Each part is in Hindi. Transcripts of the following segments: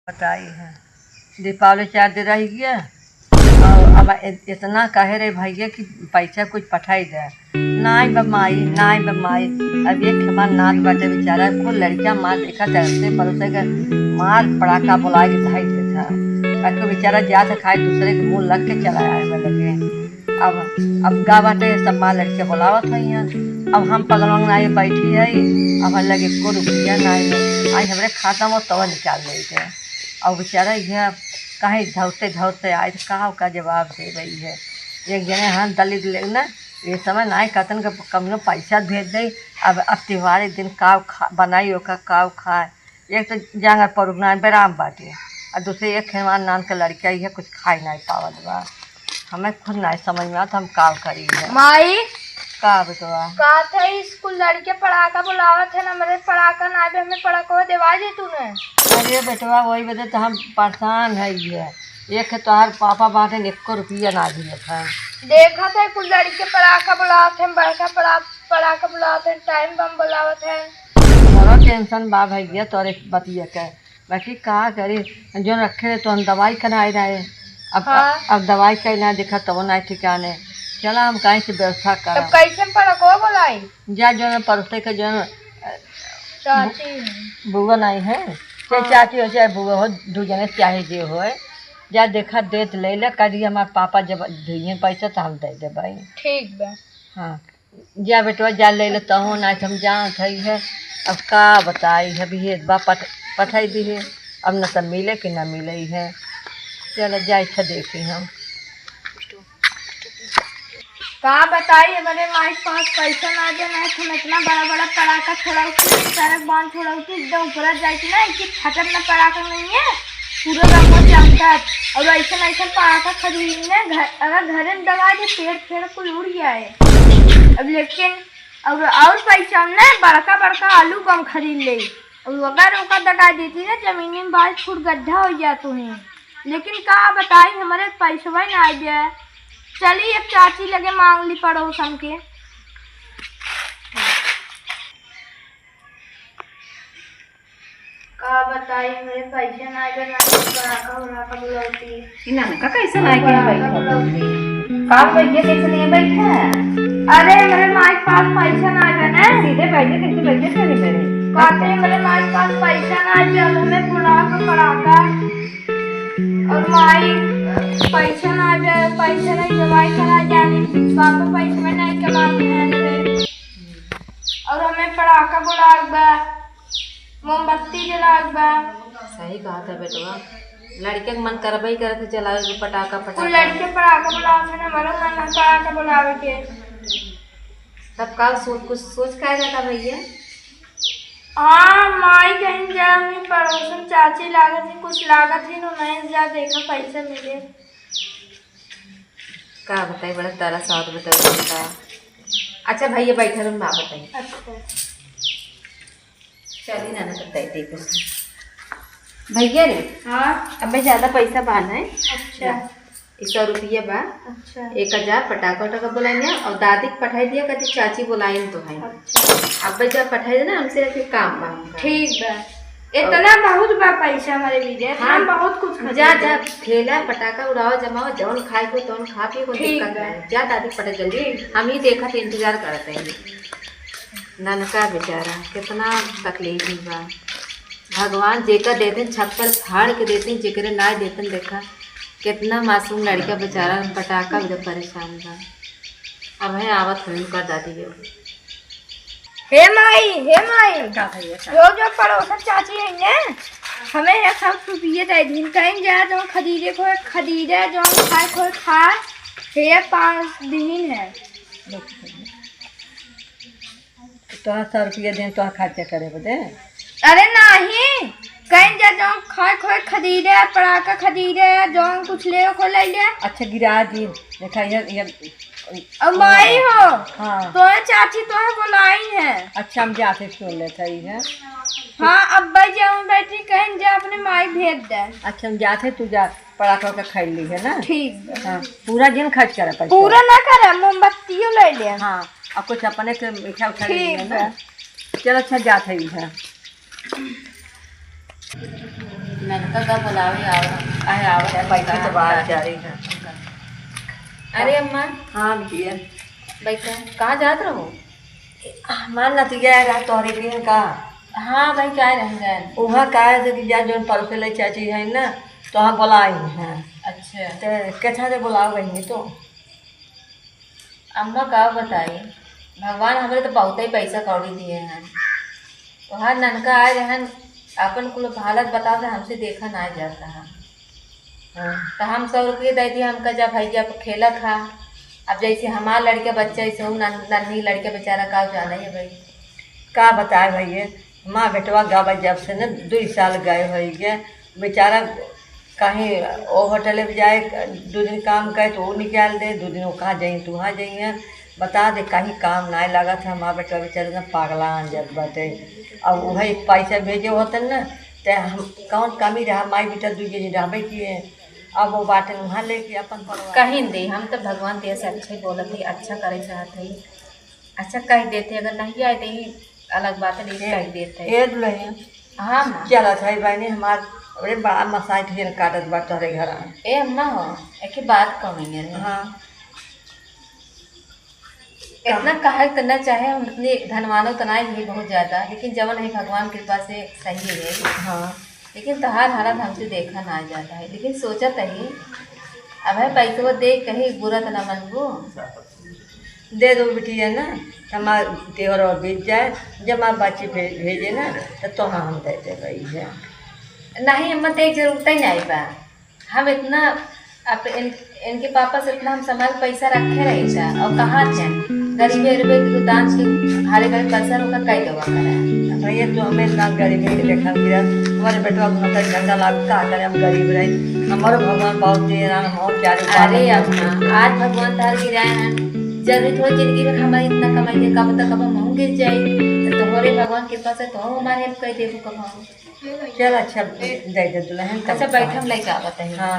बताई है दीपावली 4 दिन रह गया और अब इतना कहे रहे भैया कि पैसा कुछ पठाई दे। नाई बमाई नाई बमाई अब ये हमारा नाथ बाटे बेचारा को लड़कियां मार देखा तरसे परोसे के मार पड़ाका बुला के धाई था ताकि बेचारा जा था खाए दूसरे के मुंह लग के चला आए में लगे। अब गा बाटे सब माँ लड़कियां बुलावत है यहाँ। अब हम पगलौंग नाई बैठी है अब लगे को रुपया नाई आज हमारे खाता में तवा निकाल रही थे और बेचारा यह कहीं धौते धौते आए तो का जवाब दे रही है। एक जने हाथ दलित ले ना ये समय ना कतन का कम पैसा भेज दे। अब त्यौहार एक दिन काव खा बनाई ओका काव खाए। एक तो जांगर परुगना बेराम बाटे और दूसरे एक हमारे नान का लड़का ही है कुछ खाई नहीं पावत बा। हमें खुद नहीं समझ में आता हम काव करी है माई का बेटवा का था स्कूल लड़के पढ़ाका बुलावत है ना मेरे पढ़ाका ना भी हमें पढ़ाका देवा दे तूने। अरे बेटवा वही वजह तो हम परेशान है ये एक है तोहार पापा बाटे 1 रुपया ना दिए था। देखा था कुछ लड़के पढ़ाका बुलावत है बड़का पढ़ाका बुलावत है टाइम बम बुलावत है। बड़ा टेंशन बा भैया तोरे बतिया के बाकी का करी जो रखे तो हम दवाई कराए रहे। अब हाँ। अब दवाई का ना देखा तो नहीं ठिकाने चला हम कहीं से व्यवस्था तब कर कैसे पढ़ाको बुलाई जा जो न परोसे के जो चाची बुआ नहीं है चाहे हाँ। चाची हो चाहे बुआ हो दू जने चाहे जो हो जा देखा देत ले ले करी हमारे पापा जब दिए पैसा तो हम दे दे भाई। ठीक बा हाँ जा बेटवा जा ले ले तो ना हम जहाँ थी है। अब का बताई है भी बा पठाई दी है अब न तो मिले कि न मिले है। चलो जा इच्छा देखी हम का बताई हमारे माई के पास पैसा ना दे ना हम इतना बड़ा बड़ा पड़ाका छोड़ाऊ सड़क बांध छोड़ाऊ एकदम ऊपर जाए ना कि खत्म ना पड़ाका नहीं है पूरा रंगो चमका और ऐसा ऐसा पड़ाका खरीदने अगर घर में दबा दे पेड़ कुल उड़ जाए। अब लेकिन और पैसा ना बड़का बड़का आलू बम खरीद ले और अगर ओका दगा देती ना जमीन में बाल फुट गड्ढा हो जाए तुम्हें। लेकिन का बताई हमारे पैसा ना आ जाए। चलिए एक चाची लगे मांग ली पड़ोसन के। का बताई मेरे पैसे ना आए ना पड़ाका बुलाती ना का कैसे ना के बैठा का पैसे कैसे नहीं बैठा। अरे मेरे माँ के पास पैसा ना आए ना सीधे बैठे कैसे बैठे थे मेरे कहते मेरे माँ के पास पैसा ना आए अब हमें बुलाकर पड़ाका और माई पैसा ना जाए पैसा नहीं दवाई करा जाने पापा पैसा में नहीं कमाते हैं और हमें पड़ाका बुलाक बा मोमबत्ती जलाक बा। सही कहा था बेटवा लड़के के मन करबई करे थे जलावे पटाखा कुछ लड़के पड़ाका बुलावे ना हमारा मन है पड़ाका बुलावे के। तब का कुछ सोच का जाता भैया। हाँ माई कहीं जा हमें पड़ोसन चाची लागत है कुछ लागत है ना मैं जा देखा पैसा मिले का बताई बड़ा तारा साथ बताई। अच्छा भैया बैठा रूम आप बताइए। अच्छा चलिए ना बताइए देखो भैया रे हाँ अब मैं ज़्यादा पैसा बाना है। अच्छा 100 रुपया बा अच्छा 1000 पटाखा वटाखा बुलाएंगे और दादी को पठाई दिया कहती चाची बुलाई तो है। अच्छा अब जब पठाई देना हमसे फिर काम बा ठीक बा इतना बहुत बा पैसा हमारे बीजे हाँ बहुत कुछ जा जा खेला पटाखा उड़ाओ जमाओ जौन खाए को तौन खा पी को ठीक दिक्कत है। नहीं जा दादी पटा जल्दी हम ही देखा थे इंतजार करते हैं। ननका बेचारा कितना तकलीफ बा भगवान जेकर देते छप्पर फाड़ के देते जेकरे ना देते देखा कितना मासूम लड़का बेचारा पटाखा भी परेशान बा। अब है आवत हुई कर दादी जो हे माई जो पड़ोसन चाची है ना हमें 100 रुपये दे दिन कहीं जा जो खरीदे जो खाए को खाए हे 5 दिन है तो 100 रुपया दें तो खर्चा करे बदे। अरे नहीं कहीं जा जो खाए खोए खरीदे पड़ाका खरीदे जो कुछ ले को ले ले। अच्छा गिरा दी देखा ये अब माई हो हाँ तो चाची तो है बुलाई है। अच्छा हम जाते सुन लेते है। हाँ अब जाऊँ बैठी कहीं जा अपने माई भेज दे। अच्छा हम जाते तू जा पटाखा का खाई ली है ना। ठीक हाँ पूरा दिन खर्च करा पैसा पूरा ना करे मोमबत्ती ले ले। हाँ अब कुछ अपने के मीठा उठा ठीक है ना। चलो अच्छा जाते ही है ननका का बुलावे आए आवत है पैसा तो बाहर जा रही है। अरे अम्मा हाँ भैया बैठा कहाँ जात रहो? हमार नतिया रहा तोहरे के का हाँ भाई क्या रह गए? वहाँ का है कि जा जो परसे ले चाची है ना तो हम बुलाई हैं। अच्छा तो कैसा से बुलाओ बहनी तो अम्मा का बताई भगवान हमारे तो बहुत ही पैसा कौड़ी दिए हैं। तो हर ननका आए रहन अपन कुल हालत बता दे हमसे देखा ना जाता है। हाँ तो हम 100 रुपये दे दिए हमका जब भाई जब खेला था। अब जैसे हमारा लड़के बच्चा ऐसे हो नन्ही लड़के बेचारा का जाना है भाई। का बताए भैया माँ बेटवा गावा जब से न 2 साल गए हो गया बेचारा कहीं वो होटल में जाए 2 दिन काम करे तो वो निकाल दे 2 दिन वो कहाँ जाइए तो वहाँ जाइए बता दे कहीं काम ना लगा था माँ बेटवा बेचारे ना पागला जब बाटे। अब वही पैसा भेजे होते न तो हम कौन कमी रहा माई बेटा 2 जने रहबे किए। अब वो बाटे वहाँ लेके अपन परिवार कहीं दे हम तो भगवान तेरे से अच्छा ही बोलत ही अच्छा करे चाहते ही अच्छा कह देते अगर नहीं आए तो ही अलग बात है लेकिन कह देते ए दुल्हन हाँ माँ चला था बहनी हमार अरे बड़ा मसाई ठेन काटत बा तोहरे घर में। ए अम्मा हो एक बात कहेंगे रे हाँ इतना काहे करना चाहे हम इतने धनवानों तो नहीं है बहुत ज़्यादा लेकिन जवन है भगवान कृपा से सही है। हाँ लेकिन तहार हालत हमसे देखा ना जाता है लेकिन सोचा तही अब है पैसे वो देख कहीं बुरा तो ना मनबू। दे दो बिटिया ना हमार त्योहार और बीत जाए जब आप बच्चे भेजे ना तो हम देते रही है। नहीं अम्मा तो एक जरूरत ही नहीं बा हम इतना अब इनके पापा से इतना हम संभाल पैसा रखे रही था और कहाँ थे गरीबी रुपये की दुकान से हारे गए कसर होकर कई दवा करा भैया तो हमें ना गरीबी के देखा गिरा हमारे बेटवा को मतलब झंडा लागता करे हम गरीब रहे हमारे भगवान बहुत दे रहा हम चारे अरे अम्मा आज भगवान तार गिराए हैं जरूरी थोड़ी जिंदगी में हमारी इतना कमाई है कब तक कब हम गिर जाए तो तुम्हारे भगवान के पास है तो हमारे हेल्प कर देखो कब हम चल अच्छा दे दे दुल्हन अच्छा बैठे हम लेके आ बताइए। हाँ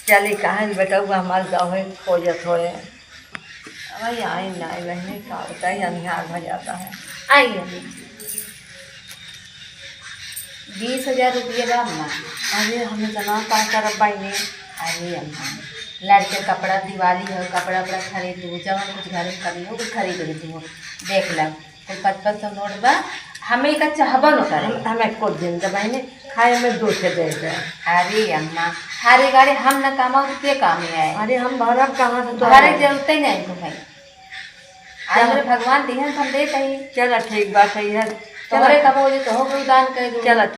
चलिए कहाँ बेटा हुआ हमारे गाँव में खोजत हो भाई आई ना बहने का बताइए अनिहार हो जाता है। आइए 20,000 रुपये बा अम्मा। अरे हमें जना का कर पाएंगे। अरे अम्मा लड़के कपड़ा दिवाली हो कपड़ा वपड़ा खरीदू जब कुछ घर में कमी हो खरीद लीजिए देख लो कोई 500 नोट बा हमें का चाहबा न करे हमें को दिन बहने खाए में 2 से दे दे। अरे अम्मा हरे गाड़ी हम न कमाओ तो के काम में आए। अरे हम भरब कहाँ से तो हमारे जरूरत ही नहीं भाई हमारे भगवान दिहन हम देते ही चलो ठीक बात है तुम्हारे कमाओ तो हो दान कर दो। चलो।